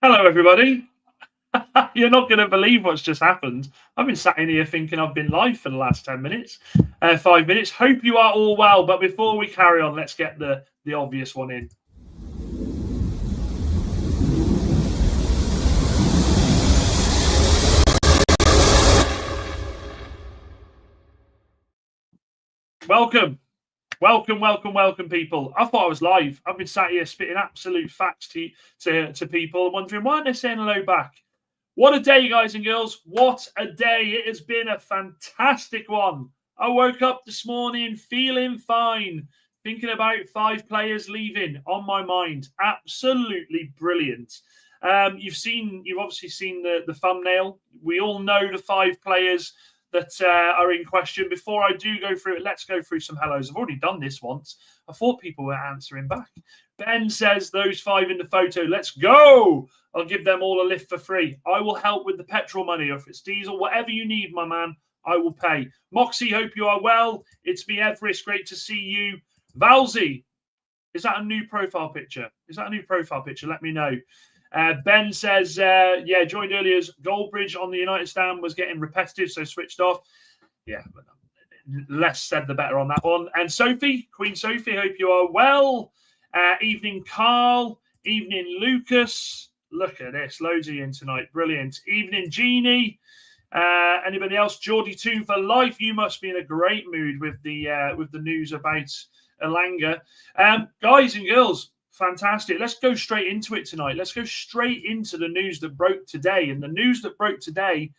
Hello, everybody. You're not going to believe what's just happened. I've been sat in here thinking I've been live for the last 10 minutes, 5 minutes. Hope you are all well. But before we carry on, let's get the obvious one in. Welcome, people. I thought I was live. I've been sat here spitting absolute facts to people and wondering why they're saying hello back. What a day, guys and girls. What a day. It has been a fantastic one. I woke up this morning feeling fine, thinking about 5 players leaving on my mind. Absolutely brilliant. You've obviously seen the thumbnail. We all know the 5 players that are in question. Before I do go through it, let's go through some hellos. I've already done this once. I thought people were answering back. Ben says those 5 in the photo. Let's go. I'll give them all a lift for free. I will help with the petrol money, or if it's diesel, whatever you need, my man, I will pay. Moxie, hope you are well. It's me, Everest. Great to see you. Valsey, is that a new profile picture? Let me know. Ben says, yeah, joined earlier as Goldbridge on the United stand was getting repetitive, so switched off. Yeah, but less said the better on that one. And Sophie, Queen Sophie, hope you are well. Evening, Carl. Evening, Lucas. Look at this. Loads of you in tonight. Brilliant. Evening, Jeannie. Anybody else? Geordie 2 for life. You must be in a great mood with the news about Elanga. Guys and girls, fantastic. Let's go straight into it tonight. Let's go straight into the news that broke today. And the news that broke today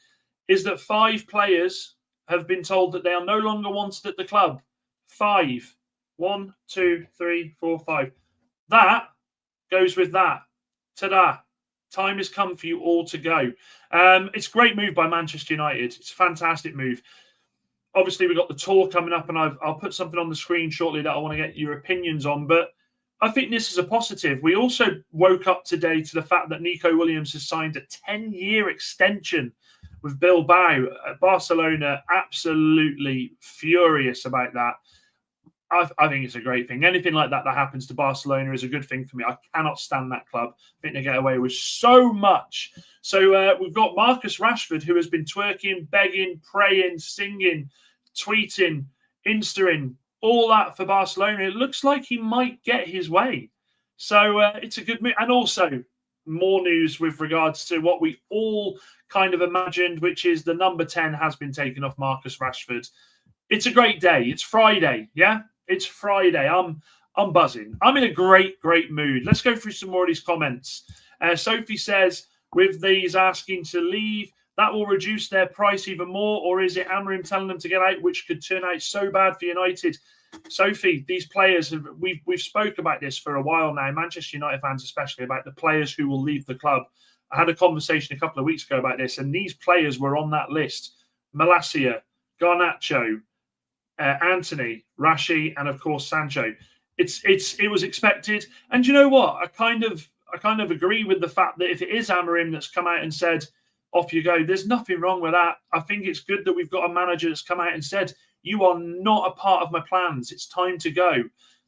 is that 5 players have been told that they are no longer wanted at the club. 5. 1, 2, 3, 4, 5. That goes with that. Ta-da. Time has come for you all to go. It's a great move by Manchester United. It's a fantastic move. Obviously, we've got the tour coming up, and I'll put something on the screen shortly that I want to get your opinions on. But I think this is a positive. We also woke up today to the fact that Nico Williams has signed a 10-year extension with Bilbao. Barcelona absolutely furious about that. I think it's a great thing. Anything like that happens to Barcelona is a good thing for me. I cannot stand that club. I think they get away with so much. So we've got Marcus Rashford, who has been twerking, begging, praying, singing, tweeting, Instaing, all that for Barcelona. It looks like he might get his way. So it's a good move. And also more news with regards to what we all kind of imagined, which is the number 10 has been taken off Marcus Rashford. It's a great day. It's Friday, yeah? It's Friday. I'm buzzing. I'm in a great mood. Let's go through some more of these comments. Sophie says, with these asking to leave, that will reduce their price even more, or is it Amorim telling them to get out, which could turn out so bad for United? Sophie, these players, we've spoke about this for a while now, Manchester United fans especially, about the players who will leave the club. I had a conversation a couple of weeks ago about this, and these players were on that list. Malacia, Garnacho, Antony, Rashi, and of course Sancho. It was expected, and you know what? I kind of agree with the fact that if it is Amorim that's come out and said, "Off you go," there's nothing wrong with that. I think it's good that we've got a manager that's come out and said, "You are not a part of my plans. It's time to go."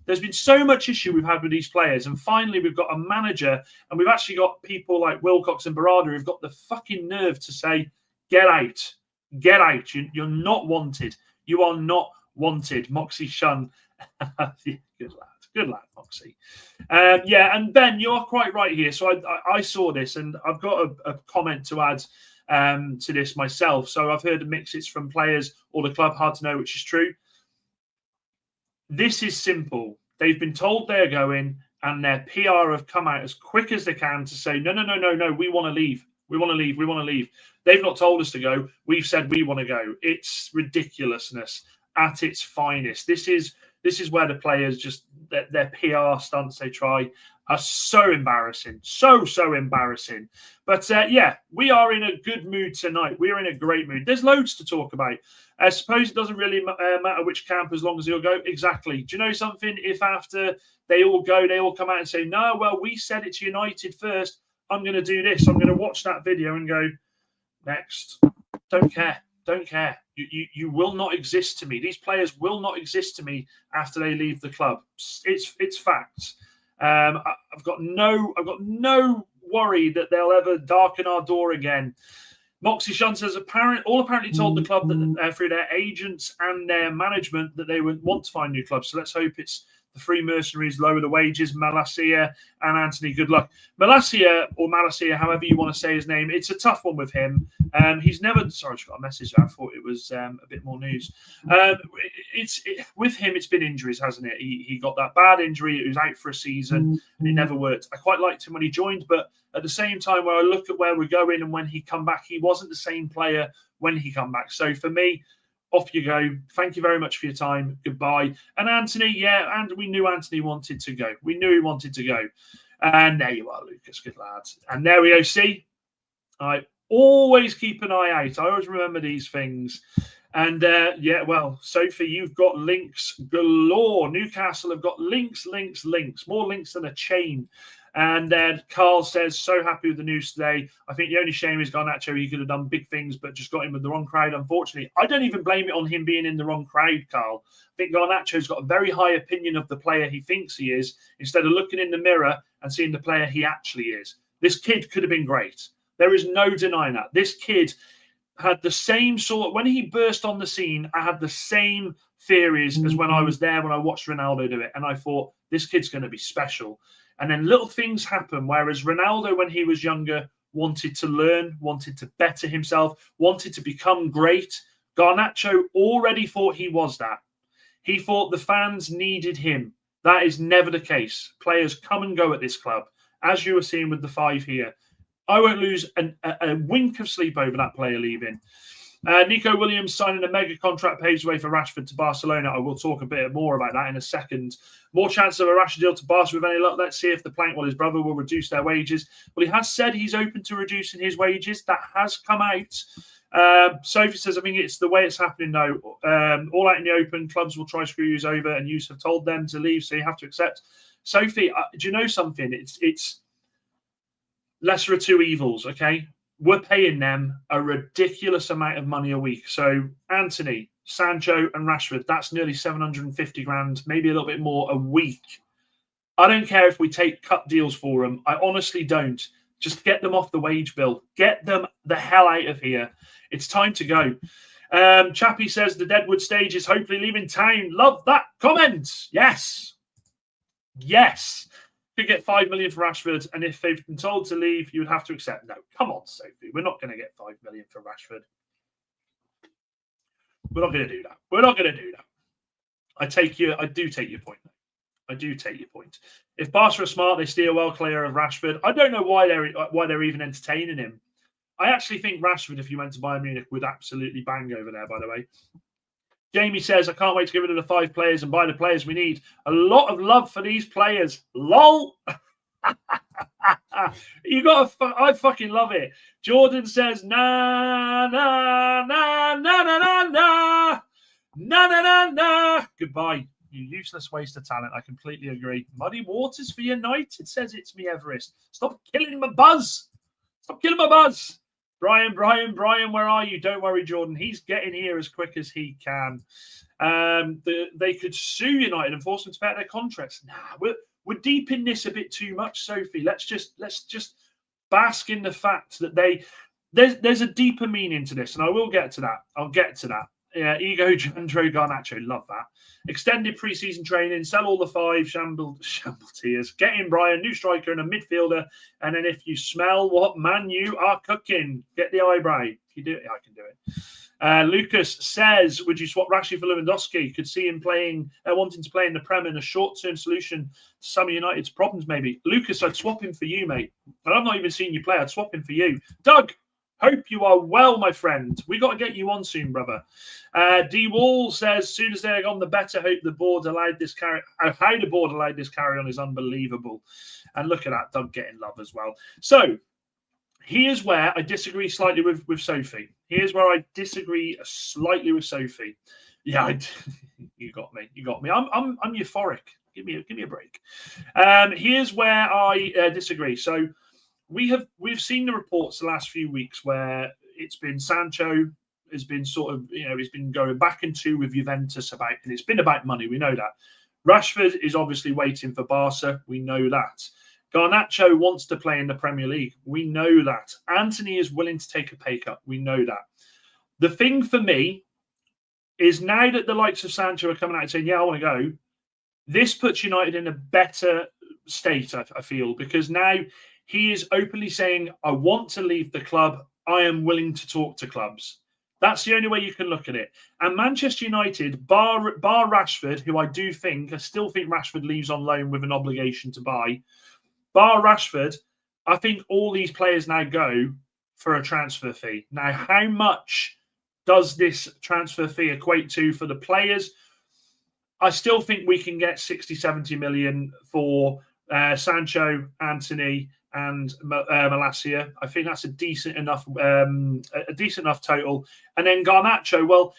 There's been so much issue we've had with these players, and finally we've got a manager, and we've actually got people like Wilcox and Barada who've got the fucking nerve to say, "Get out, get out. You're not wanted. You are not wanted." Moxie Shun. Good lad, Moxie. Yeah, and Ben, you are quite right here. So I saw this, and I've got a comment to add to this myself. So I've heard mixes from players or the club, hard to know which is true. This is simple. They've been told they're going, and their PR have come out as quick as they can to say, no, we want to leave. We want to leave. They've not told us to go. We've said we want to go. It's ridiculousness at its finest. This is where the players just their PR stunts they try are so embarrassing, so embarrassing. But yeah, we are in a good mood tonight. We're in a great mood. There's loads to talk about. I suppose it doesn't really matter which camp as long as they all go. Exactly. Do you know something? If after they all go, they all come out and say, "No, well, we said it's United first. I'm going to do this. I'm going to watch that video and go next." Don't care. You will not exist to me. These players will not exist to me after they leave the club. It's facts. I've got no worry that they'll ever darken our door again. Moxie Shun says, apparently told the club that through their agents and their management that they would want to find new clubs. So let's hope it's the free mercenaries, lower the wages. Malacia and Antony, good luck. Malacia, or Malacia, however you want to say his name, it's a tough one with him. He's never. Sorry, I just got a message. I thought it was a bit more news. With him, it's been injuries, hasn't it? He got that bad injury. He was out for a season, and it never worked. I quite liked him when he joined, but at the same time, when I look at where we're going and when he come back, he wasn't the same player when he come back. So for me, off you go. Thank you very much for your time. Goodbye. And Antony, and we knew Antony wanted to go. We knew he wanted to go. And there you are, Lucas. Good lad. And there we go. See, I always keep an eye out. I always remember these things. And well, Sophie, you've got links galore. Newcastle have got links, more links than a chain. And Carl says, so happy with the news today. I think the only shame is Garnacho. He could have done big things, but just got in with the wrong crowd, unfortunately. I don't even blame it on him being in the wrong crowd, Carl. I think Garnacho's got a very high opinion of the player he thinks he is, instead of looking in the mirror and seeing the player he actually is. This kid could have been great. There is no denying that. This kid had the same sort. When he burst on the scene, I had the same theories as when I was there, when I watched Ronaldo do it. And I thought, this kid's going to be special. And then little things happen, whereas Ronaldo, when he was younger, wanted to learn, wanted to better himself, wanted to become great. Garnacho already thought he was that. He thought the fans needed him. That is never the case. Players come and go at this club, as you were seeing with the 5 here. I won't lose a wink of sleep over that player leaving. Nico Williams signing a mega contract paves the way for Rashford to Barcelona. I will talk a bit more about that in a second. More chance of a Rashford deal to Barca with any luck. Let's see if the plank, his brother will reduce their wages. Well, he has said he's open to reducing his wages. That has come out. Sophie says, I think it's the way it's happening now. All out in the open, clubs will try screw you over, and you have told them to leave, so you have to accept. Sophie, do you know something? It's lesser of two evils, okay? We're paying them a ridiculous amount of money a week. So Antony, Sancho and Rashford, that's nearly 750 grand, maybe a little bit more a week. I don't care if we take cut deals for them. I honestly don't. Just get them off the wage bill. Get them the hell out of here. It's time to go. Chappie says the Deadwood stage is hopefully leaving town. Love that comment. Yes. Yes. Could get 5 million for Rashford, and if they've been told to leave, you would have to accept. No, come on, Sophie. We're not going to get 5 million for Rashford. We're not going to do that. We're not going to do that. I do take your point. I do take your point. If Barca are smart, they steer well clear of Rashford. I don't know why they're even entertaining him. I actually think Rashford, if he went to Bayern Munich, would absolutely bang over there, by the way. Jamie says, I can't wait to get rid of the 5 players and buy the players we need. A lot of love for these players. LOL. I fucking love it. Jordan says, nah, nah, nah, nah, nah, nah, nah, nah, nah, nah, nah. Goodbye, you useless waste of talent. I completely agree. Muddy Waters for United says it's me, Everest. Stop killing my buzz. Stop killing my buzz. Brian, where are you? Don't worry, Jordan. He's getting here as quick as he can. They could sue United and force them to pay out their contracts. Nah, we're deep in this a bit too much, Sophie. Let's just bask in the fact that there's a deeper meaning to this, and I will get to that. I'll get to that. Yeah, Ego Jandro Garnacho, love that. Extended preseason training, sell all the 5 shambletiers. Get in, Brian, new striker and a midfielder. And then if you smell what man you are cooking, get the eyebrow. Can you do it? Yeah, I can do it. Lucas says, would you swap Rashford for Lewandowski? Could see him wanting to play in the Prem in a short-term solution to some of United's problems, maybe. Lucas, I'd swap him for you, mate. And I've not even seen you play. I'd swap him for you. Doug, hope you are well, my friend. We got to get you on soon, brother. D Wall says, soon as they're on, the better hope the board allowed this carry. How the board allowed this carry on is unbelievable. And look at that, Doug getting love as well. So here's where I disagree slightly with Sophie. Here's where I disagree slightly with Sophie. Yeah, you got me. You got me. I'm euphoric. Give me a break. Here's where I disagree. So we've seen the reports the last few weeks where it's been Sancho has been sort of, he's been going back and two with Juventus and it's been about money. We know that. Rashford is obviously waiting for Barca. We know that. Garnacho wants to play in the Premier League. We know that. Antony is willing to take a pay cut. We know that. The thing for me is now that the likes of Sancho are coming out and saying, yeah, I want to go, this puts United in a better state, I feel, because now he is openly saying, I want to leave the club. I am willing to talk to clubs. That's the only way you can look at it. And Manchester United, bar Rashford, who I still think Rashford leaves on loan with an obligation to buy. Bar Rashford, I think all these players now go for a transfer fee. Now, how much does this transfer fee equate to for the players? I still think we can get 60, 70 million for Sancho, Antony, and Malacia. I think that's a decent enough total. And then Garnacho, well,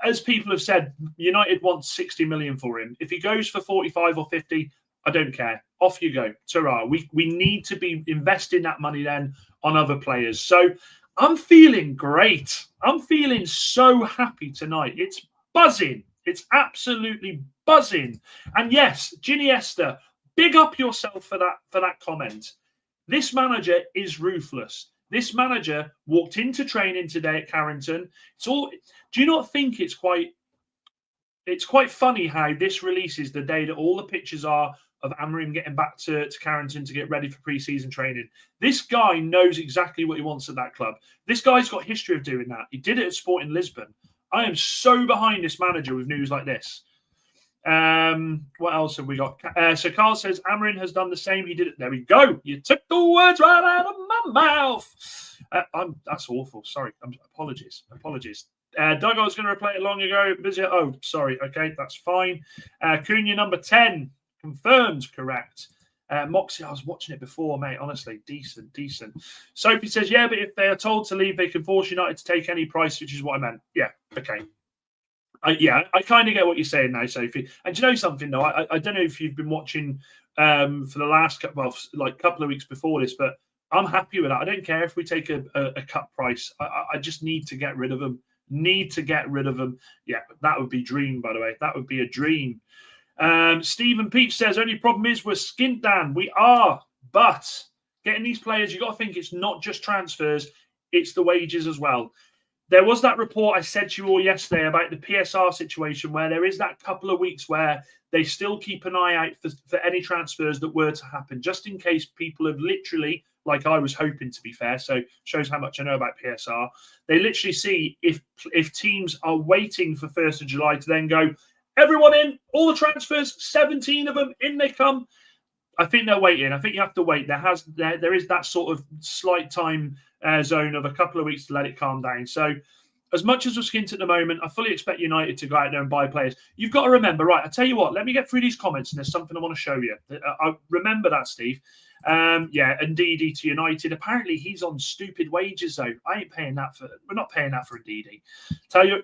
as people have said, United wants 60 million for him. If he goes for 45 or 50, I don't care. Off you go. Ta-ra. We need to be investing that money then on other players. So I'm feeling great. I'm feeling so happy tonight. It's buzzing. It's absolutely buzzing. And yes, Iniesta, big up yourself for that comment. This manager is ruthless. This manager walked into training today at Carrington. Do you not think it's quite funny how this releases the day that all the pictures are of Amorim getting back to Carrington to get ready for pre-season training? This guy knows exactly what he wants at that club. This guy's got history of doing that. He did it at Sporting Lisbon. I am so behind this manager with news like this. What else have we got? So Carl says Amorim has done the same. He did it. There we go. You took the words right out of my mouth. That's awful. Sorry. Apologies. Doug, I was going to replay it long ago. Busy. Oh, sorry. Okay, that's fine. Cunha number 10 confirmed. Correct. Moxie, I was watching it before, mate. Honestly, decent. Sophie says, yeah, but if they are told to leave, they can force United to take any price, which is what I meant. Yeah. Okay. I kind of get what you're saying now, Sophie. And do you know something, though? I don't know if you've been watching for the last couple of weeks before this, but I'm happy with that. I don't care if we take a cut price. I just need to get rid of them. Yeah, that would be a dream, by the way. That would be a dream. Stephen Peach says, only problem is we're skint, Dan. We are, but getting these players, you got to think it's not just transfers, it's the wages as well. There was that report I said to you all yesterday about the PSR situation where there is that couple of weeks where they still keep an eye out for any transfers that were to happen, just in case people have literally, like I was hoping, to be fair, so shows how much I know about PSR. They literally see if teams are waiting for 1st of July to then go, everyone in, all the transfers, 17 of them, in they come. I think they're waiting. I think you have to wait. There is that sort of slight time zone of a couple of weeks to let it calm down. So as much as we're skint at the moment, I fully expect United to go out there and buy players. You've got to remember, right, I'll tell you what, let me get through these comments and there's something I want to show you. I remember that, Steve. Yeah, and Ndidi to United. Apparently he's on stupid wages, though. We're not paying that for Ndidi.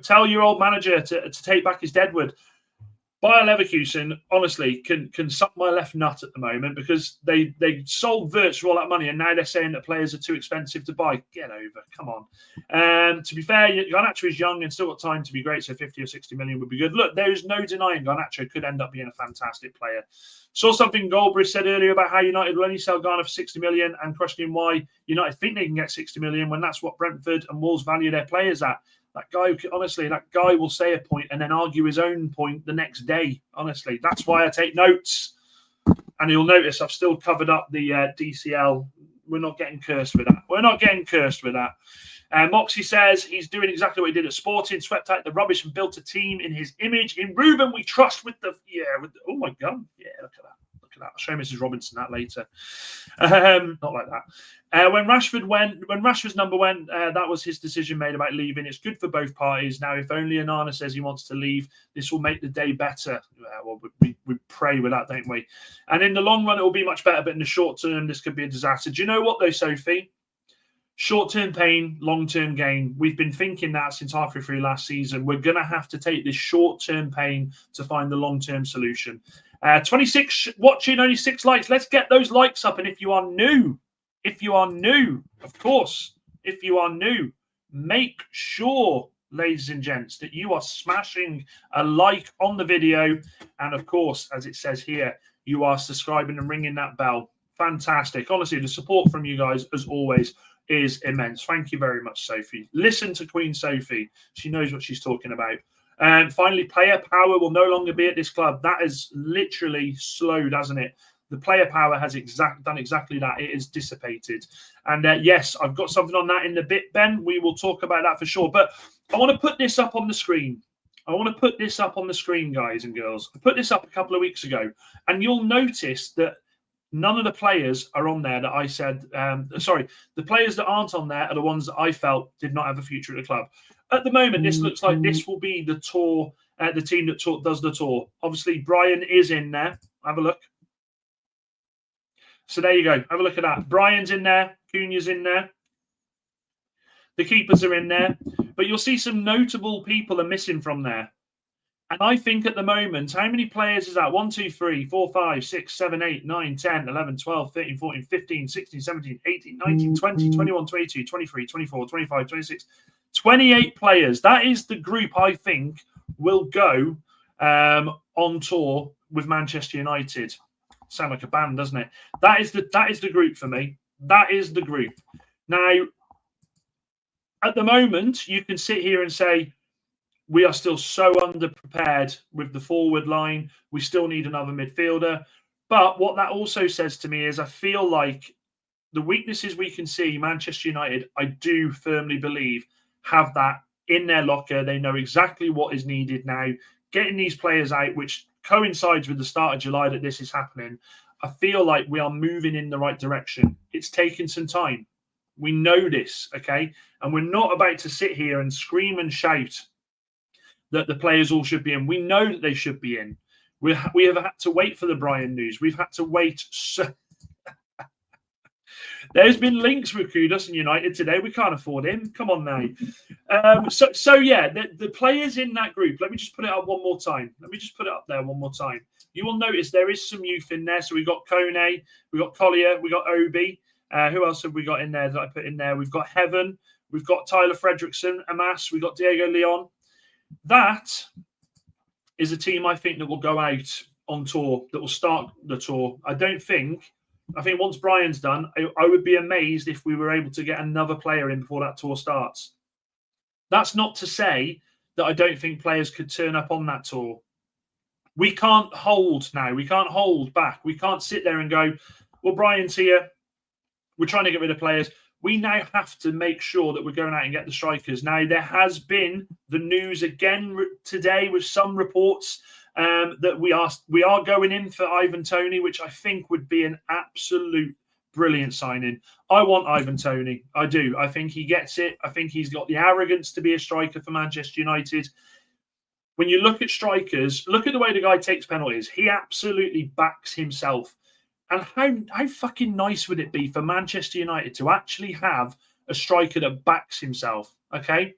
Tell your old manager to take back his deadwood. Bayer Leverkusen, honestly, can suck my left nut at the moment because they sold Wirtz for all that money and now they're saying that players are too expensive to buy. Get over. Come on. To be fair, Garnacho is young and still got time to be great, so 50 or 60 million would be good. Look, there's no denying Garnacho could end up being a fantastic player. Saw something Goldberg said earlier about how United will only sell Garner for 60 million and questioning why United think they can get 60 million when that's what Brentford and Wolves value their players at. That guy, honestly, will say a point and then argue his own point the next day. Honestly, that's why I take notes. And you'll notice I've still covered up the DCL. We're not getting cursed with that. Moxie says he's doing exactly what he did at Sporting, swept out the rubbish and built a team in his image. In Ruben, we trust with oh my God. Yeah, look at that. I'll show Mrs. Robinson that later. Not like that. When Rashford's number went, that was his decision made about leaving. It's good for both parties. Now, if only Onana says he wants to leave, this will make the day better. Well, we pray with that, don't we? And in the long run, it will be much better. But in the short term, this could be a disaster. Do you know what, though, Sophie? Short-term pain, long-term gain. We've been thinking that since halfway through last season. We're going to have to take this short-term pain to find the long-term solution. 26 watching, only 6 likes. Let's get those likes up. And if you are new, of course, if you are new, make sure, ladies and gents, that you are smashing a like on the video. And of course, as it says here, you are subscribing and ringing that bell Fantastic. Honestly, the support from you guys, as always, is immense. Thank you very much, Sophie. Listen to Queen Sophie. She knows what she's talking about. And finally, player power will no longer be at this club. That has literally slowed, hasn't it? The player power has done exactly that. It is dissipated. And yes, I've got something on that in the bit, Ben. We will talk about that for sure. But I want to put this up on the screen. Guys and girls. I put this up a couple of weeks ago. And you'll notice that none of the players are on there that I said, the players that aren't on there are the ones that I felt did not have a future at the club. At the moment, this looks like this will be the tour, the team that does the tour. Obviously, Brian is in there. Have a look. So there you go. Have a look at that. Brian's in there. Cunha's in there. The keepers are in there. But you'll see some notable people are missing from there. And I think at the moment, how many players is that? 1, 2, 3, 4, 5, 6, 7, 8, 9, 10, 11, 12, 13, 14, 15, 16, 17, 18, 19, 20, 21, 22, 23, 24, 25, 26, 28 players. That is the group I think will go on tour with Manchester United. Sound like a band, doesn't it? That is the group for me. That is the group. Now, at the moment, you can sit here and say, we are still so underprepared with the forward line. We still need another midfielder. But what that also says to me is I feel like the weaknesses we can see, Manchester United, I do firmly believe, have that in their locker. They know exactly what is needed now. Getting these players out, which coincides with the start of July that this is happening, I feel like we are moving in the right direction. It's taken some time. We know this, okay? And we're not about to sit here and scream and shout that the players all should be in. We know that they should be in. We have had to wait for the Brian news. We've had to wait. There's been links with Kudus and United today. We can't afford him. Come on now. So yeah, the players in that group, let me just put it up one more time. Let me just put it up there one more time. You will notice there is some youth in there. So we've got Kone, we've got Collier, we've got Obi. Who else have we got in there that I put in there? We've got Heaven. We've got Tyler Fredrickson, Amas. We've got Diego Leon. That is a team I think that will go out on tour, that will start the tour. I think once Brian's done, I would be amazed if we were able to get another player in before that tour starts. That's not to say that I don't think players could turn up on that tour. We can't hold now. We can't hold back. We can't sit there and go, well, Brian's here. We're trying to get rid of players. We now have to make sure that we're going out and get the strikers. Now, there has been the news again today with some reports that we are going in for Ivan Toney, which I think would be an absolute brilliant signing. I want Ivan Toney. I do. I think he gets it. I think he's got the arrogance to be a striker for Manchester United. When you look at strikers, look at the way the guy takes penalties. He absolutely backs himself. And how fucking nice would it be for Manchester United to actually have a striker that backs himself, okay?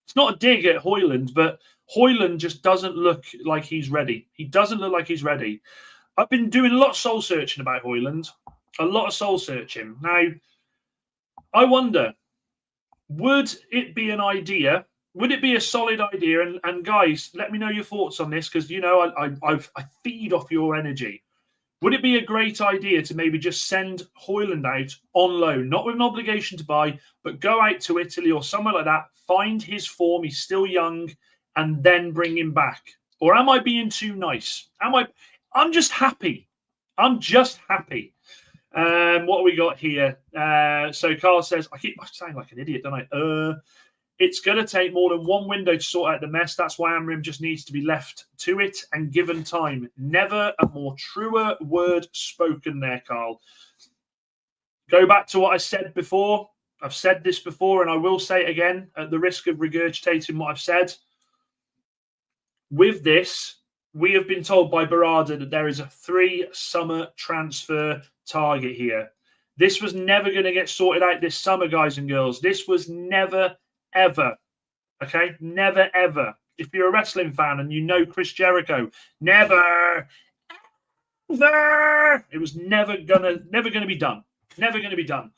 It's not a dig at Højlund, but Højlund just doesn't look like he's ready. He doesn't look like he's ready. I've been doing a lot of soul searching about Højlund, a lot of soul searching. Now, I wonder, would it be an idea? Would it be a solid idea? And guys, let me know your thoughts on this because, you know, I feed off your energy. Would it be a great idea to maybe just send Højlund out on loan, not with an obligation to buy, but go out to Italy or somewhere like that, find his form, he's still young, and then bring him back? Or am I being too nice? I'm just happy. I'm just happy. What have we got here? So Carl says, I sound like an idiot, don't I? It's going to take more than one window to sort out the mess. That's why Amorim just needs to be left to it and given time. Never a more truer word spoken there, Carl. Go back to what I said before. I've said this before, and I will say it again at the risk of regurgitating what I've said. With this, we have been told by Barada that there is a 3-summer transfer target here. This was never going to get sorted out this summer, guys and girls. This was never ever. Okay? Never, ever. If you're a wrestling fan and you know Chris Jericho, never. It was never gonna be done. Never gonna be done.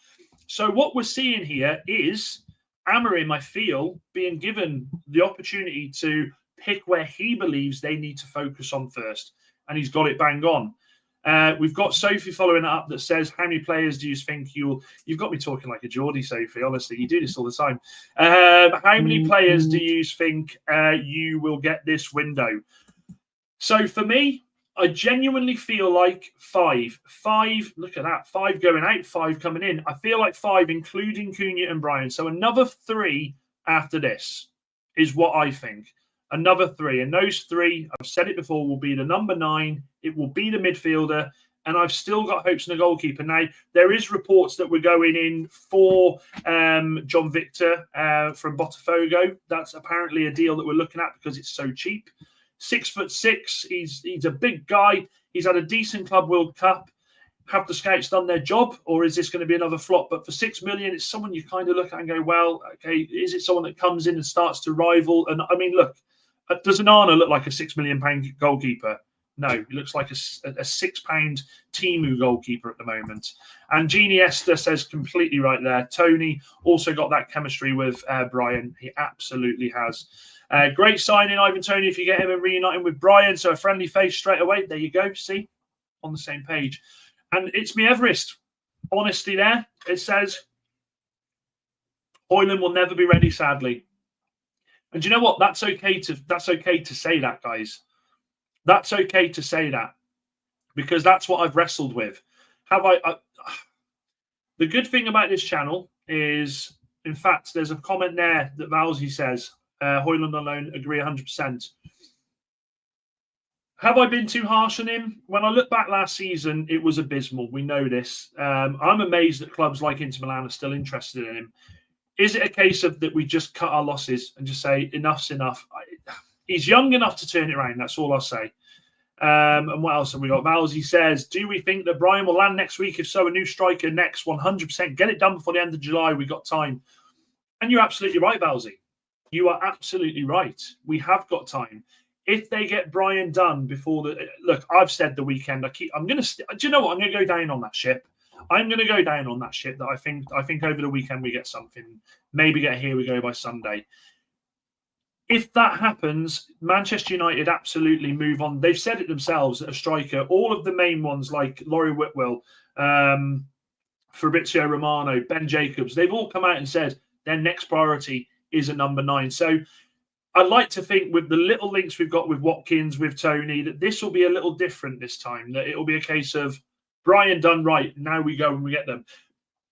So what we're seeing here is Amorim, I feel, being given the opportunity to pick where he believes they need to focus on first. And he's got it bang on. We've got Sophie following it up that says, how many players do you think you've got me talking like a Geordie, Sophie, honestly, you do this all the time. How many players do you think you will get this window? So for me, I genuinely feel like 5. 5, look at that, 5 going out, 5 coming in. I feel like 5, including Cunha and Brian. So another 3 after this is what I think. Another 3. And those 3, I've said it before, will be the number 9. It will be the midfielder. And I've still got hopes in the goalkeeper. Now, there is reports that we're going in for John Victor from Botafogo. That's apparently a deal that we're looking at because it's so cheap. 6'6". He's a big guy. He's had a decent Club World Cup. Have the scouts done their job, or is this going to be another flop? But for $6 million, it's someone you kind of look at and go, well, okay, is it someone that comes in and starts to rival? And I mean, look, does Onana look like a £6 million goalkeeper? No, he looks like a £6 Timu goalkeeper at the moment. And Jeannie Esther says completely right there. Tony also got that chemistry with Brian. He absolutely has. Great signing, Ivan Tony, if you get him and reunite him with Brian. So a friendly face straight away. There you go. See? On the same page. And it's me, Everest. Honesty there. It says, Højlund will never be ready, sadly. And you know what? That's okay to say that, guys. That's okay to say that. Because that's what I've wrestled with. The good thing about this channel is, in fact, there's a comment there that Valsey says, Højlund alone, agree 100%. Have I been too harsh on him? When I look back last season, it was abysmal. We know this. I'm amazed that clubs like Inter Milan are still interested in him. Is it a case of that we just cut our losses and just say, enough's enough? He's young enough to turn it around. That's all I'll say. And what else have we got? Valsey says, do we think that Brian will land next week? If so, a new striker next, 100%. Get it done before the end of July. We got time. And you're absolutely right, Valsey. You are absolutely right. We have got time. If they get Brian done before the look, I've said the weekend. Do you know what? I'm going to go down on that ship. I'm going to go down on that ship. That I think over the weekend we get something. Maybe get Here We Go by Sunday. If that happens, Manchester United absolutely move on. They've said it themselves that a striker, all of the main ones like Laurie Whitwell, Fabrizio Romano, Ben Jacobs, they've all come out and said their next priority is a number 9. So I'd like to think with the little links we've got with Watkins, with Tony, that this will be a little different this time. That it will be a case of Brian done right. Now we go and we get them.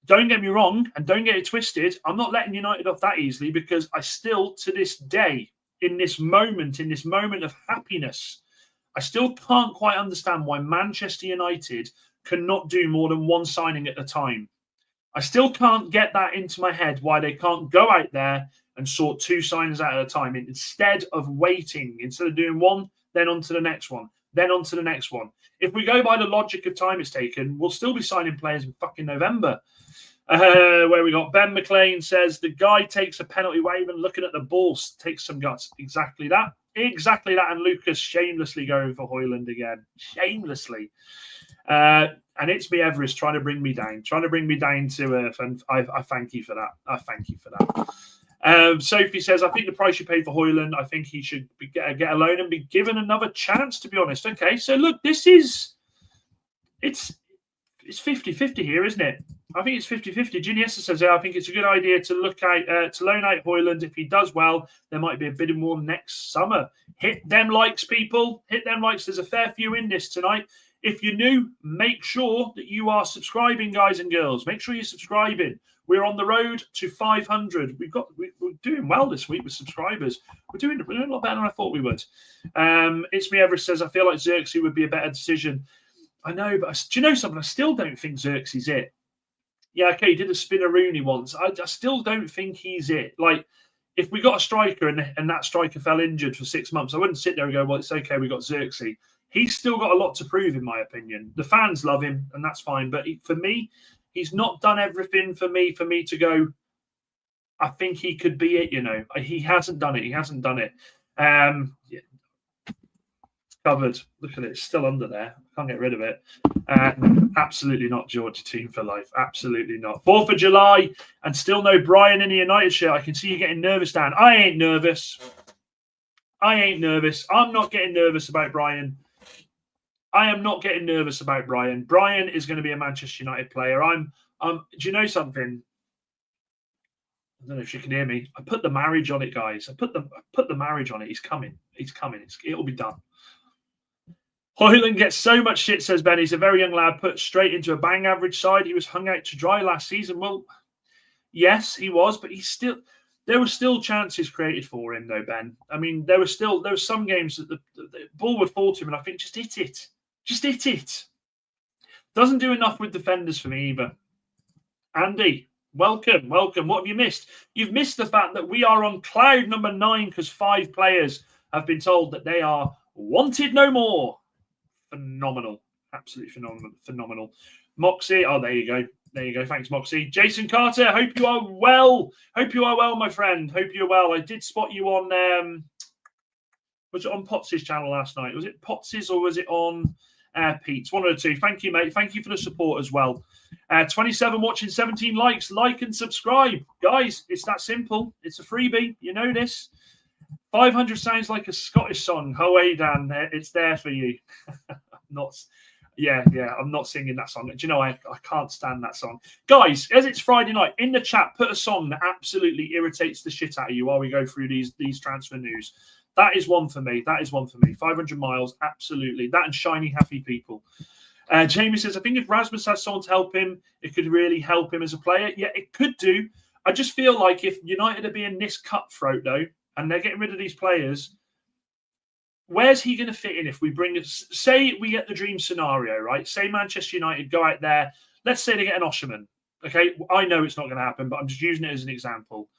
Don't get me wrong, and don't get it twisted. I'm not letting United off that easily because I still, to this day, in this moment of happiness, I still can't quite understand why Manchester United cannot do more than one signing at a time. I still can't get that into my head why they can't go out there and sort 2 signings out at a time instead of waiting, instead of doing one, then on to the next one, then on to the next one. If we go by the logic of time it's taken, we'll still be signing players in fucking November. Where we got Ben McLean says, the guy takes a penalty wave and looking at the ball takes some guts. Exactly that. Exactly that. And Lucas shamelessly going for Højlund again. Shamelessly. And it's me, Everest, trying to bring me down to earth. And I thank you for that. I thank you for that. Sophie says, I think the price you paid for Højlund, I think he should get a loan and be given another chance, to be honest. Okay, so look, it's 50-50 here, isn't it? I think it's 50-50. Giniesta says, I think it's a good idea to look at to loan out Højlund. If he does well, there might be a bidding war next summer. Hit them likes, people. Hit them likes. There's a fair few in this tonight. If you're new, make sure that you are subscribing, guys and girls. Make sure you're subscribing. We're on the road to 500. We're doing well this week with subscribers. We're doing a lot better than I thought we would. It's me, Everest says, I feel like Xerxes would be a better decision. I know, but do you know something? I still don't think Xerxes is it. Yeah, okay, he did a Spinaroonie once. I still don't think he's it. Like, if we got a striker and that striker fell injured for 6 months, I wouldn't sit there and go, well, it's okay, we got Xerxes. He's still got a lot to prove, in my opinion. The fans love him, and that's fine. But for me, he's not done everything for me to go, I think he could be it, you know. He hasn't done it. He hasn't done it. Yeah. It's covered. Look at it. It's still under there. Can't get rid of it. Absolutely not Georgia team for life. Absolutely not. 4th of July and still no Brian in the United shirt. I can see you getting nervous, Dan. I ain't nervous. I'm not getting nervous about Brian. I am not getting nervous about Brian. Brian is going to be a Manchester United player. Do you know something? I don't know if you can hear me. I put the marriage on it, guys. I put the marriage on it. He's coming. He's coming. It'll be done. Højlund gets so much shit, says Ben. He's a very young lad put straight into a bang average side. He was hung out to dry last season. Well, yes, he was, but there were still chances created for him, though, Ben. I mean, there were some games that the ball would fall to him, and I think just hit it. Just hit it. Doesn't do enough with defenders for me either. Andy, welcome. What have you missed? You've missed the fact that we are on cloud number 9 because 5 players have been told that they are wanted no more. Phenomenal. Absolutely phenomenal. Moxie. Oh, there you go. Thanks, Moxie. Jason Carter, hope you are well. My friend. Hope you're well. I did spot you on was it on Potts' channel last night? Was it Potts' or was it on Pete's? One of the two. Thank you, mate. Thank you for the support as well. 27 watching, 17 likes. Like and subscribe. Guys, it's that simple. It's a freebie. You know this. 500 sounds like a Scottish song. Ho, hey, Dan. It's there for you. I'm not singing that song. Do you know, I can't stand that song. Guys, as it's Friday night, in the chat, put a song that absolutely irritates the shit out of you while we go through these transfer news. That is one for me. 500 miles, absolutely. That and shiny, happy people. Jamie says, I think if Rasmus has someone to help him, it could really help him as a player. Yeah, it could do. I just feel like if United are being this cutthroat, though, and they're getting rid of these players, where's he going to fit in if we say we get the dream scenario, right? Say Manchester United go out there. Let's say they get an Osimhen. Okay, I know it's not going to happen, but I'm just using it as an example.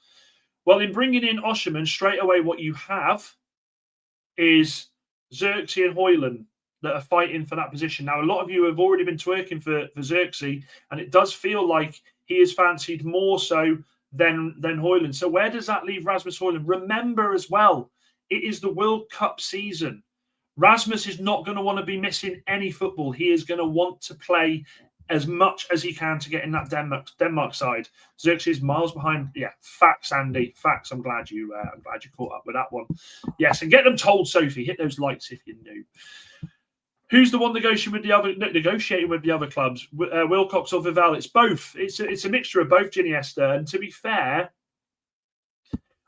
Well, in bringing in Osimhen, straight away what you have is Xerxes and Højlund that are fighting for that position. Now, a lot of you have already been twerking for Xerxes, and it does feel like he is fancied more so than Højlund. So where does that leave Rasmus Højlund? Remember as well, it is the World Cup season. Rasmus is not going to want to be missing any football. He is going to want to play as much as he can to get in that Denmark side. Xerxes miles behind. Yeah, facts, Andy. Facts. I'm glad you caught up with that one. Yes, and get them told, Sophie. Hit those likes if you knew. Who's the one negotiating with the other clubs? Wilcox or Vivel? It's both. It's a mixture of both, Ginny-Esther. And to be fair,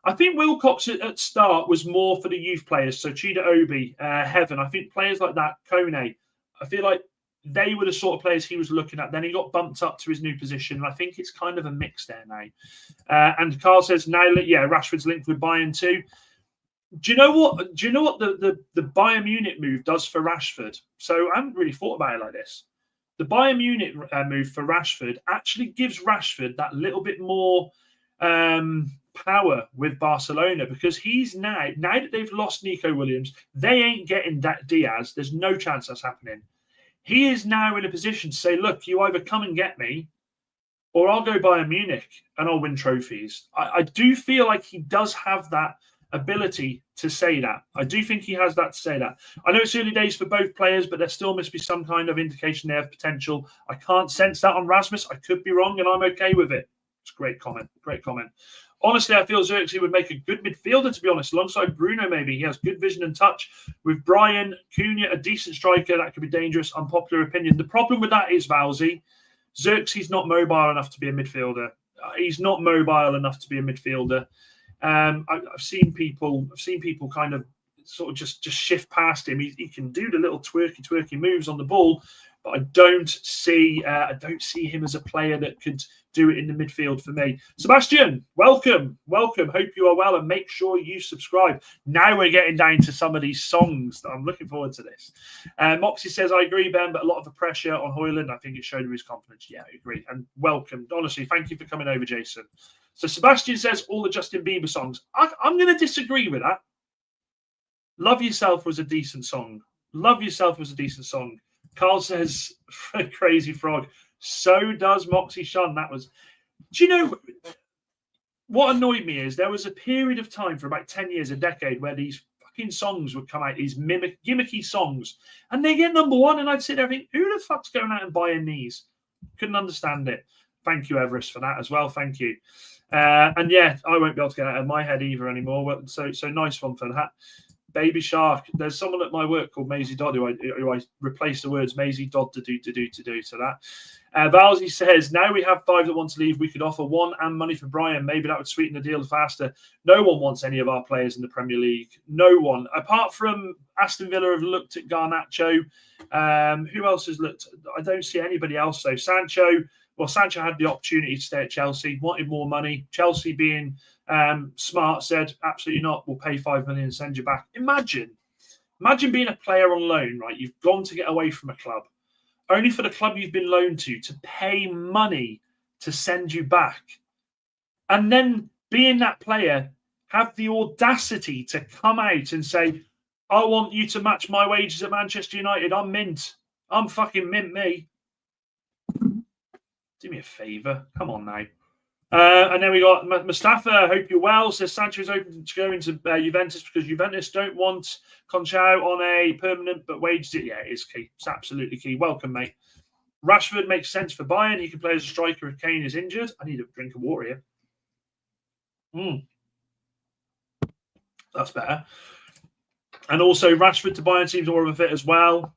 I think Wilcox at start was more for the youth players. So Chida Obi, Heaven. I think players like that, Kone. I feel like they were the sort of players he was looking at. Then he got bumped up to his new position. And I think it's kind of a mix there now. And Carl says, now, yeah, Rashford's linked with Bayern too. Do you know what the Bayern Munich move does for Rashford? So I haven't really thought about it like this. The Bayern Munich move for Rashford actually gives Rashford that little bit more power with Barcelona, because he's now that they've lost Nico Williams, they ain't getting that Diaz. There's no chance that's happening. He is now in a position to say, look, you either come and get me, or I'll go Bayern Munich and I'll win trophies. I do feel like he does have that ability to say that. I do think he has that to say that. I know it's early days for both players, but there still must be some kind of indication there of potential. I can't sense that on Rasmus. I could be wrong, and I'm okay with it. It's a great comment. Honestly, I feel Xerxes would make a good midfielder, to be honest, alongside Bruno maybe. He has good vision and touch. With Brian, Cunha, a decent striker, that could be dangerous. Unpopular opinion. The problem with that is, Valsey, Xerxes not mobile enough to be a midfielder. He's not mobile enough to be a midfielder. I've seen people kind of sort of just shift past him. He can do the little twerky moves on the ball, but I don't see him as a player that could do it in the midfield for me. Sebastian, welcome. Hope you are well, and make sure you subscribe. Now we're getting down to some of these songs. I'm looking forward to this. Moxie says, I agree, Ben, but a lot of the pressure on Højlund, I think it showed him his confidence. Yeah, I agree. And welcome. Honestly, thank you for coming over, Jason. So Sebastian says all the Justin Bieber songs. I'm going to disagree with that. Love Yourself was a decent song. Carl says, Crazy Frog. So does Moxie Shun. That was... Do you know... What annoyed me is there was a period of time for about 10 years, a decade, where these fucking songs would come out, these gimmicky songs, and they get number one, and I'd sit there and think, who the fuck's going out and buying these? Couldn't understand it. Thank you, Everest, for that as well. Thank you. And yeah, I won't be able to get it out of my head either anymore. So nice one for that. Baby Shark. There's someone at my work called Maisie Dodd who I replace the words Maisie Dodd to do to that. Valsey says, now we have 5 that want to leave. We could offer 1 and money for Brian. Maybe that would sweeten the deal faster. No one wants any of our players in the Premier League. No one. Apart from Aston Villa have looked at Garnacho. Who else has looked? I don't see anybody else though. Sancho. Well, Sancho had the opportunity to stay at Chelsea, wanted more money. Chelsea being smart said, absolutely not. We'll pay 5 million and send you back. Imagine being a player on loan, right? You've gone to get away from a club, only for the club you've been loaned to pay money to send you back. And then being that player, have the audacity to come out and say, I want you to match my wages at Manchester United. I'm mint. I'm fucking mint me. Do me a favour. Come on now. And then we got Mustafa, hope you're well, says Sancho is open to go into Juventus because Juventus don't want Conchao on a permanent but wages. Yeah, it is key. It's absolutely key. Welcome, mate. Rashford makes sense for Bayern. He can play as a striker if Kane is injured. I need a drink of water here. That's better. And also Rashford to Bayern seems more of a fit as well.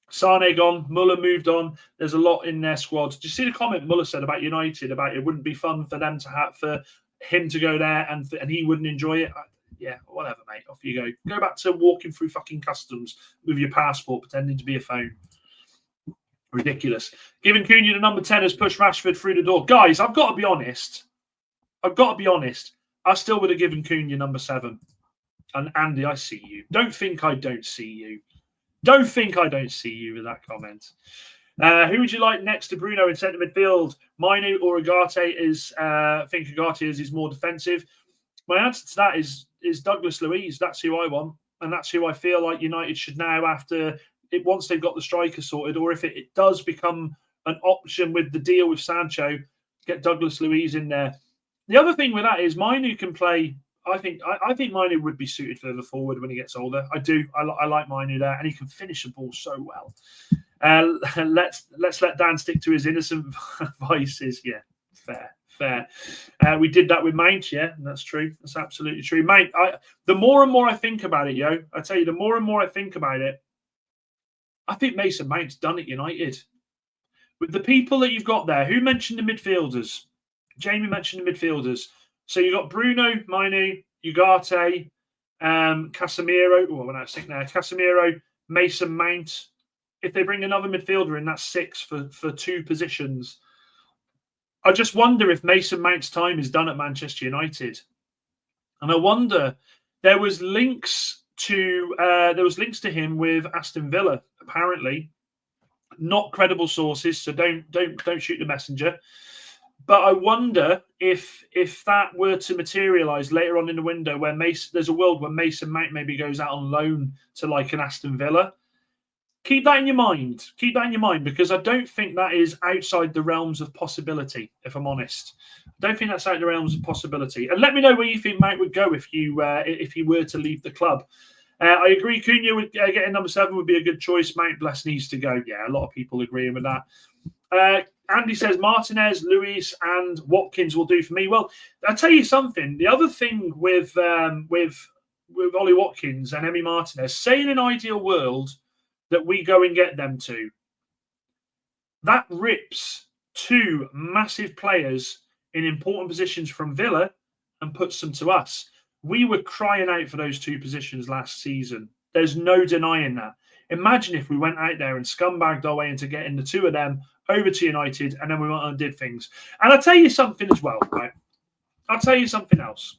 Sane gone, Muller moved on. There's a lot in their squad. Did you see the comment Muller said about United, about it wouldn't be fun for them to have, for him to go there and he wouldn't enjoy it? Yeah, whatever, mate. Off you go. Go back to walking through fucking customs with your passport, pretending to be a phone. Ridiculous. Giving Cunha the number 10 has pushed Rashford through the door. Guys, I've got to be honest. I still would have given Cunha number 7. And Andy, I see you. Don't think I don't see you. Don't think I don't see you with that comment. Who would you like next to Bruno in centre midfield? Mainu or Ugarte is, I think Ugarte is more defensive. My answer to that is Douglas Luiz. That's who I want. And that's who I feel like United should now, after it, once they've got the striker sorted, or if it does become an option with the deal with Sancho, get Douglas Luiz in there. The other thing with that is Mainu can play. I think Mainu would be suited further forward when he gets older. I do. I like Mainu there, and he can finish the ball so well. Let's let Dan stick to his innocent vices. Yeah, fair. We did that with Mount. Yeah, that's true. That's absolutely true, Mount. The more and more I think about it, I tell you, the more and more I think about it, I think Mason Mount's done at United. With the people that you've got there, who mentioned the midfielders? Jamie mentioned the midfielders. So you've got Bruno, Mainu, Ugarte, Casemiro. Oh, when I was thinking there, Casemiro, Mason Mount. If they bring another midfielder in, that's 6 for 2 positions. I just wonder if Mason Mount's time is done at Manchester United. And I wonder, there was links to him with Aston Villa, apparently. Not credible sources, so don't shoot the messenger. But I wonder if that were to materialise later on in the window, where there's a world where Mason Mount maybe goes out on loan to like an Aston Villa. Keep that in your mind. Because I don't think that is outside the realms of possibility, if I'm honest. I don't think that's out of the realms of possibility. And let me know where you think Mount would go if he were to leave the club. I agree. Cunha would getting number 7 would be a good choice. Mount Bless needs to go. Yeah, a lot of people agreeing with that. Andy says Martinez, Luis, and Watkins will do for me. Well, I'll tell you something. The other thing with Ollie Watkins and Emi Martinez, say in an ideal world that we go and get them to, that rips 2 massive players in important positions from Villa and puts them to us. We were crying out for those 2 positions last season. There's no denying that. Imagine if we went out there and scumbagged our way into getting the 2 of them over to United, and then we went and did things. And I'll tell you something as well, right? I'll tell you something else.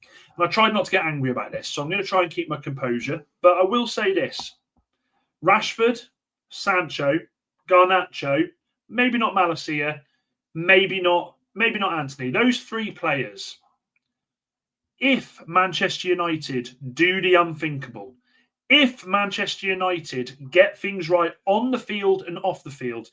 And I tried not to get angry about this, so I'm going to try and keep my composure. But I will say this. Rashford, Sancho, Garnacho, maybe not Malacia, maybe not Antony. Those 3 players, if Manchester United do the unthinkable, if Manchester United get things right on the field and off the field,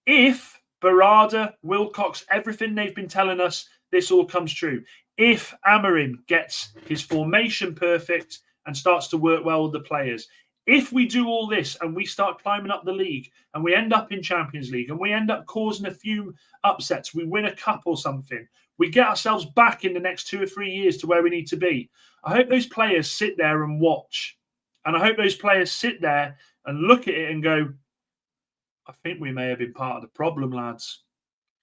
if Barada, Wilcox, everything they've been telling us, this all comes true. If Amorim gets his formation perfect and starts to work well with the players, If we do all this and we start climbing up the league and we end up in Champions League and we end up causing a few upsets, we win a cup or something, we get ourselves back in the next 2 or 3 years to where we need to be. I hope those players sit there and watch. And I hope those players sit there and look at it and go, I think we may have been part of the problem, lads.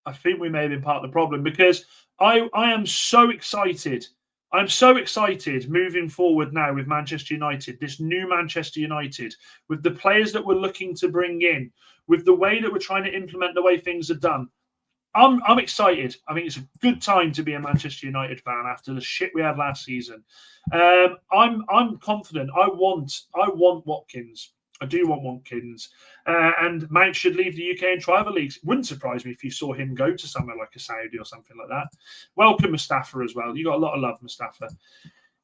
I think we may have been part of the problem, because I am so excited. I'm so excited moving forward now with Manchester United, this new Manchester United, with the players that we're looking to bring in, with the way that we're trying to implement the way things are done. I'm excited. I think it's a good time to be a Manchester United fan after the shit we had last season. I'm confident. I want Watkins. I do want Watkins. And Mount should leave the UK and try other leagues. Wouldn't surprise me if you saw him go to somewhere like a Saudi or something like that. Welcome, Mustafa, as well. You got a lot of love, Mustafa.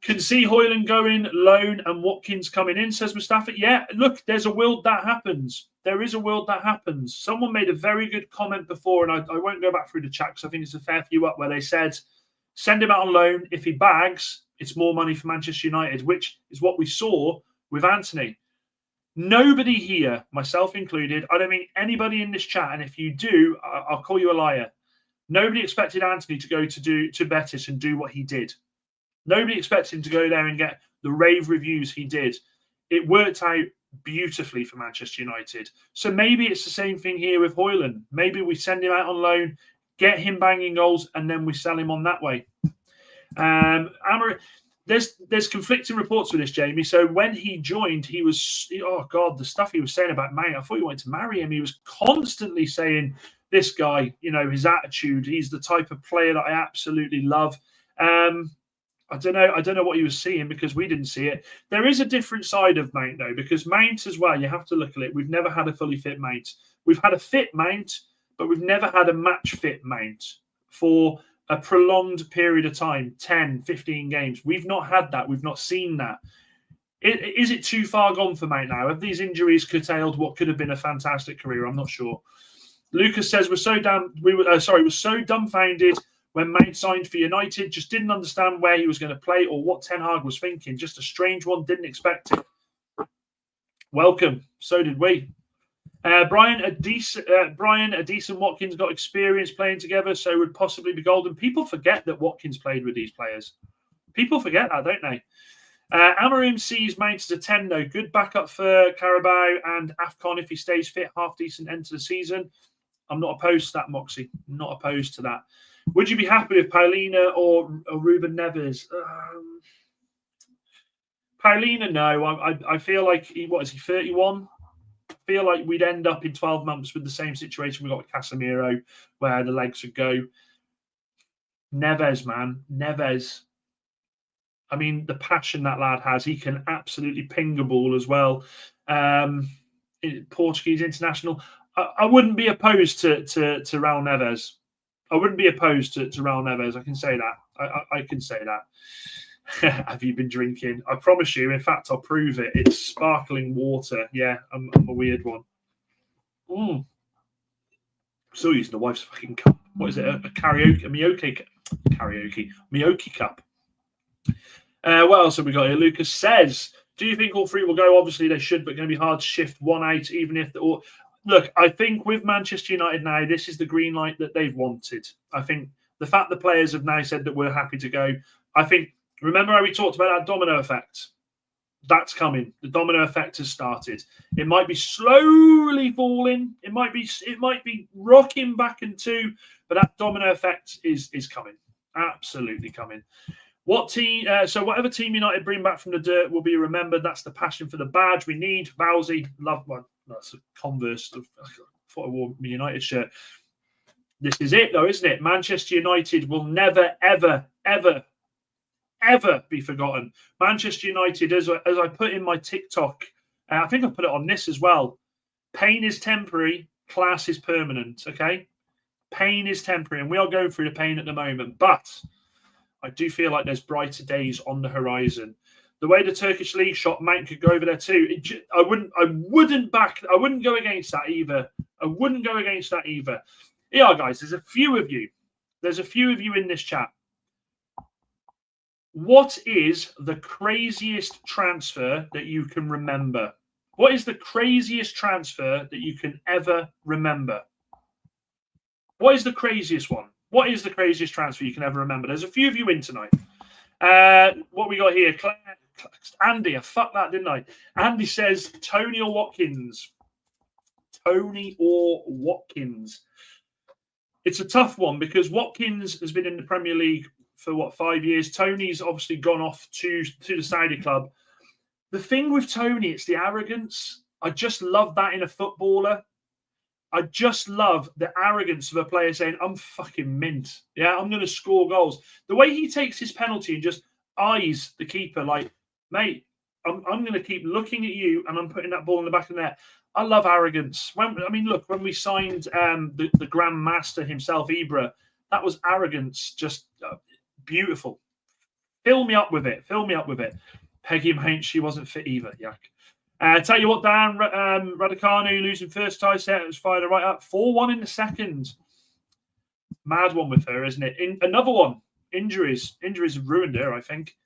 Can see Højlund going loan and Watkins coming in, says Mustafa. Yeah, look, there's a world that happens. There is a world that happens. Someone made a very good comment before, and I won't go back through the chat because I think it's a fair few up, where they said, send him out on loan. If he bags, it's more money for Manchester United, which is what we saw with Antony. Nobody here, myself included, I don't think anybody in this chat, and if you do, I'll call you a liar. Nobody expected Antony to go to Betis and do what he did. Nobody expected him to go there and get the rave reviews he did. It worked out beautifully for Manchester United. So maybe it's the same thing here with Højlund. Maybe we send him out on loan, get him banging goals, and then we sell him on that way. There's conflicting reports with this, Jamie. So when he joined, he was, oh God, the stuff he was saying about Mount, I thought he wanted to marry him. He was constantly saying, this guy, his attitude, he's the type of player that I absolutely love. I don't know what he was seeing, because we didn't see it. There is a different side of Mount, though, because Mount as well, you have to look at it. We've never had a fully fit Mount. We've had a fit Mount, but we've never had a match fit Mount for a prolonged period of time, 10, 15 games. We've not had that. We've not seen that. Is it too far gone for Mount now? Have these injuries curtailed what could have been a fantastic career? I'm not sure. Lucas says, we're so dumbfounded when Mount signed for United, just didn't understand where he was going to play or what Ten Hag was thinking. Just a strange one, didn't expect it. Welcome. So did we. Brian, a decent Watkins got experience playing together, so would possibly be golden. People forget that Watkins played with these players. People forget that, don't they? Amorim sees Mount as a 10, though. Good backup for Carabao and AFCON if he stays fit, half decent end to the season. I'm not opposed to that, Moxie. Not opposed to that. Would you be happy with Paulina or Ruben Neves? Paulina, no. I feel like he 31? I feel like we'd end up in 12 months with the same situation we got with Casemiro, where the legs would go. Neves, man. Neves. I mean, the passion that lad has. He can absolutely ping a ball as well. Portuguese international. I wouldn't be opposed to Raul Neves. I wouldn't be opposed to Raul Neves. I can say that. I can say that. Have you been drinking? I promise you. In fact, I'll prove it. It's sparkling water. Yeah, I'm a weird one. Still using the wife's fucking cup. What is it? A Miyoki cup. What else have we got here? Lucas says, do you think all three will go? Obviously, they should, but going to be hard to shift one out, even if Look, I think with Manchester United now, this is the green light that they've wanted. I think the fact the players have now said that we're happy to go, I think, remember how we talked about that domino effect? That's coming. The domino effect has started. It might be slowly falling. It might be rocking back into, but that domino effect is coming. Absolutely coming. So whatever team United bring back from the dirt will be remembered. That's the passion for the badge we need. Vowsy, love one. That's a Converse. I thought I wore my United shirt. This is it, though, isn't it? Manchester United will never, ever, ever, ever be forgotten. Manchester United, as I put in my TikTok, I think I put it on this as well. Pain is temporary, class is permanent. Okay, pain is temporary, and we are going through the pain at the moment, but I do feel like there's brighter days on the horizon. The way the Turkish league shot, Mount could go over there too. I wouldn't go against that either. I wouldn't go against that either. Yeah, guys, there's a few of you. There's a few of you in this chat. What is the craziest transfer that you can remember? What is the craziest transfer that you can ever remember? What is the craziest one? What is the craziest transfer you can ever remember? There's a few of you in tonight. What we got here? Andy, I fucked that, didn't I? Andy says Tony or Watkins. Tony or Watkins. It's a tough one because Watkins has been in the Premier League for 5 years. Tony's obviously gone off to the Saudi club. The thing with Tony, it's the arrogance. I just love that in a footballer. I just love the arrogance of a player saying, I'm fucking mint. Yeah, I'm going to score goals. The way he takes his penalty and just eyes the keeper like, mate, I'm going to keep looking at you and I'm putting that ball in the back of the net. I love arrogance. When we signed the Grand Master himself, Ibra, that was arrogance. Just beautiful. Fill me up with it. Peggy, mate, she wasn't fit either. Yuck. Tell you what, Dan, Raducanu losing first tie set, it was fired right up. 4-1 in the second. Mad one with her, isn't it? Another one. Injuries. Injuries have ruined her, I think.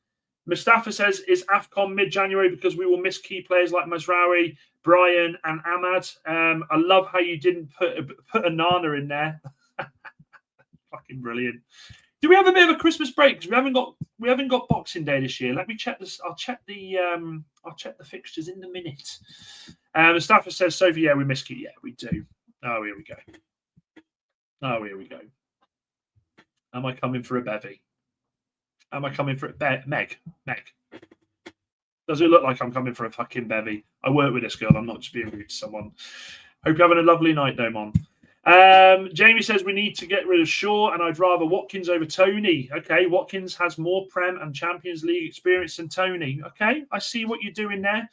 Mustafa says, is AFCON mid-January because we will miss key players like Mazraoui, Brian and Ahmad. I love how you didn't put a Nana in there. Fucking brilliant. Do we have a bit of a Christmas break? Because we haven't got Boxing Day this year. Let me check this. I'll check the fixtures in a minute. Mustafa says, Sophie, yeah, we miss Key. Yeah, we do. Oh, here we go. Am I coming for a bevy? Am I coming for it? Meg. Does it look like I'm coming for a fucking bevy? I work with this girl. I'm not just being rude to someone. Hope you're having a lovely night, though, Mon. Jamie says we need to get rid of Shaw, and I'd rather Watkins over Tony. Okay, Watkins has more Prem and Champions League experience than Tony. Okay, I see what you're doing there.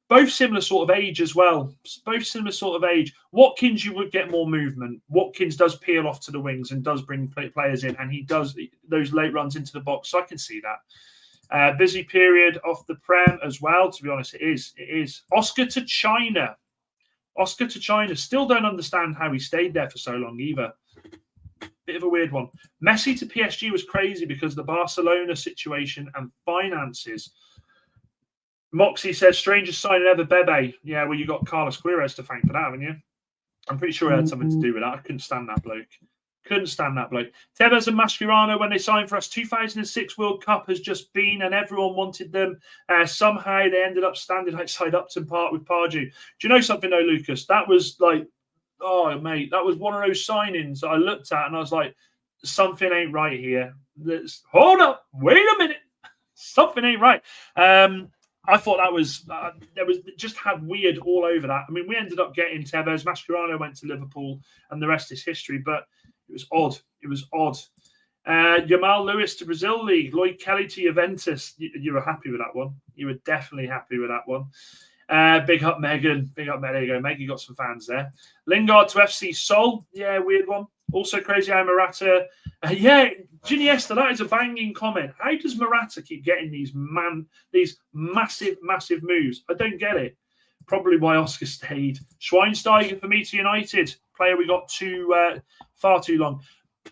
Both similar sort of age as well. Watkins, you would get more movement. Watkins does peel off to the wings and does bring players in, and he does those late runs into the box. So I can see that. Busy period off the Prem as well. To be honest, it is. Oscar to China. Still don't understand how he stayed there for so long either. Bit of a weird one. Messi to PSG was crazy because of the Barcelona situation and finances. Moxie says, strangest signing ever, Bebe. Yeah, well, you got Carlos Queiroz to thank for that, haven't you? I'm pretty sure it had something to do with that. I couldn't stand that bloke. Tevez and Mascherano, when they signed for us, 2006 World Cup has just been, and everyone wanted them. Somehow they ended up standing outside Upton Park with Pardew. Do you know something, though, Lucas? That was like, oh, mate, that was one of those signings that I looked at, and I was like, something ain't right here. Hold up, wait a minute. Something ain't right. I thought that was there was just had weird all over that. I mean, we ended up getting Tevez. Mascherano went to Liverpool, and the rest is history. But it was odd. Jamal Lewis to Brazil League. Lloyd Kelly to Juventus. You were happy with that one. You were definitely happy with that one. Big up Megan. There you go, Meg. You got some fans there. Lingard to FC Seoul. Yeah, weird one. Also crazy how Morata. Giniesta, that is a banging comment. How does Morata keep getting these massive moves? I don't get it. Probably why Oscar stayed. Schweinsteiger for me to United. Player we got far too long.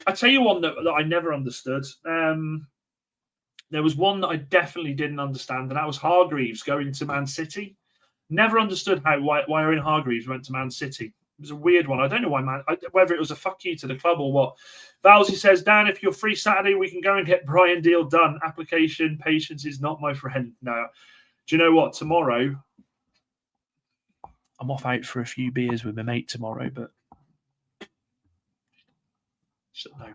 I tell you one that I never understood. There was one that I definitely didn't understand, and that was Hargreaves going to Man City. Never understood why Owen Hargreaves went to Man City. It was a weird one. I don't know why, whether it was a fuck you to the club or what. Valsey says, Dan, if you're free Saturday, we can go and get Brian deal done. Application, patience is not my friend. No. Do you know what? Tomorrow, I'm off out for a few beers with my mate tomorrow, but no.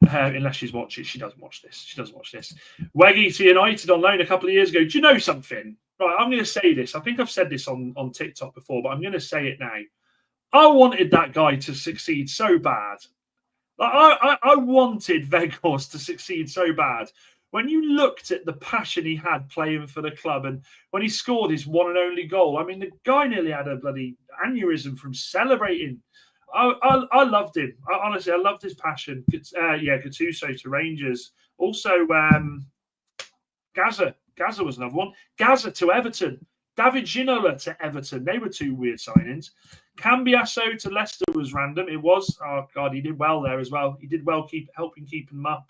Unless she's watching. She doesn't watch this. Weggy to United on loan a couple of years ago. Do you know something? Right, I'm going to say this. I think I've said this on TikTok before, but I'm going to say it now. I wanted that guy to succeed so bad. Like, I wanted Weghorst to succeed so bad. When you looked at the passion he had playing for the club, and when he scored his one and only goal, I mean, the guy nearly had a bloody aneurysm from celebrating. I loved him. Honestly, I loved his passion. Gattuso to Rangers. Also, Gaza. Gaza was another one. Gaza to Everton. David Ginola to Everton. They were two weird signings. Cambiasso to Leicester was random. It was. Oh, God, he did well there as well. He did well helping keep him up.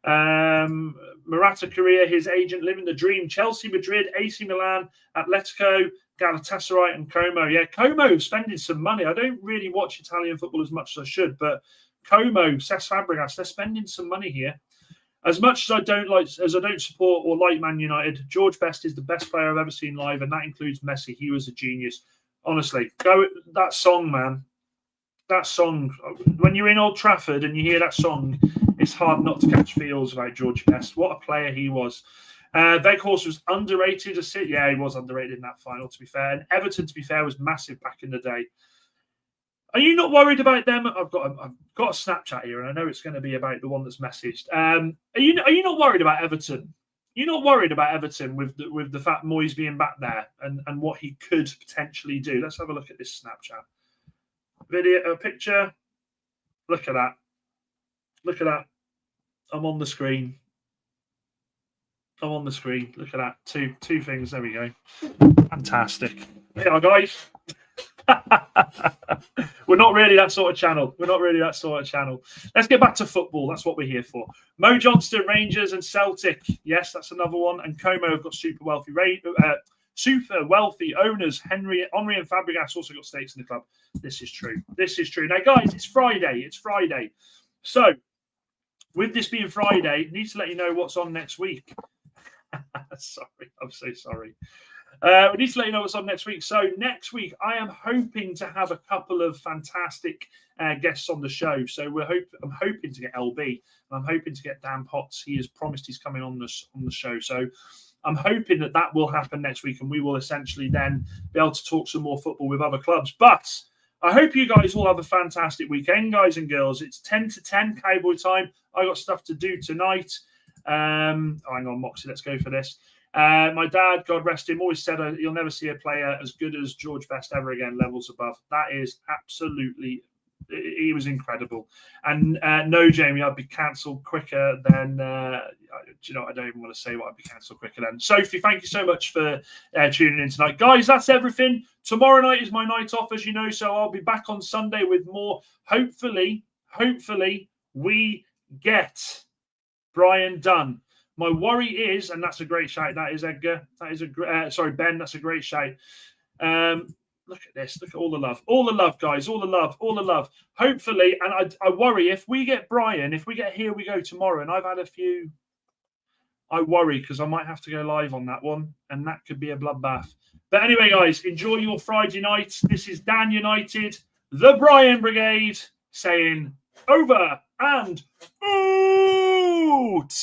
Murata Korea, his agent, living the dream. Chelsea, Madrid, AC Milan, Atletico, Galatasaray, and Como. Yeah, Como spending some money. I don't really watch Italian football as much as I should, but Como, Cesc Fabregas, they're spending some money here. As much as I don't support or like Man United, George Best is the best player I've ever seen live, and that includes Messi. He was a genius. Honestly, that song, man. That song. When you're in Old Trafford and you hear that song, it's hard not to catch feels about George Best. What a player he was. Weghorst was underrated. Yeah, he was underrated in that final, to be fair. And Everton, to be fair, was massive back in the day. Are you not worried about them? I've got a Snapchat here, and I know it's going to be about the one that's messaged. Are you not worried about Everton? You're not worried about Everton with the fact Moyes being back there and what he could potentially do? Let's have a look at this Snapchat video, picture. Look at that. Look at that. I'm on the screen. Look at that. Two things. There we go. Fantastic. Yeah, guys. We're not really that sort of channel. Let's get back to football. That's what we're here for. Mo Johnston, Rangers, and Celtic. Yes, that's another one. And Como have got super wealthy owners. Henry and Fabregas also got stakes in the club. This is true. Now, guys, it's Friday. So, with this being Friday, I need to let you know what's on next week. Sorry, I'm so sorry. We need to let you know what's on next week. So next week, I am hoping to have a couple of fantastic guests on the show. So I'm hoping to get LB, and I'm hoping to get Dan Potts. He has promised he's coming on the show. So I'm hoping that will happen next week, and we will essentially then be able to talk some more football with other clubs. But I hope you guys all have a fantastic weekend, guys and girls. It's 10 to 10 Cowboy time. I got stuff to do tonight. Hang on, Moxie, let's go for this. My dad, God rest him, always said you'll never see a player as good as George Best ever again, levels above. That is absolutely, he was incredible. And no, Jamie, I'd be cancelled quicker than, I don't even want to say what I'd be cancelled quicker than. Sophie, thank you so much for tuning in tonight. Guys, that's everything. Tomorrow night is my night off, as you know, so I'll be back on Sunday with more. Hopefully, we get Brian done. My worry is, and that's a great shout. That is Edgar. That is Ben. That's a great shout. Look at this. Look at all the love, guys. All the love. Hopefully, and I worry if we get Brian, if we get Here We Go tomorrow, and I've had a few. I worry because I might have to go live on that one, and that could be a bloodbath. But anyway, guys, enjoy your Friday night. This is Dan United, the Brian Brigade, saying over and out.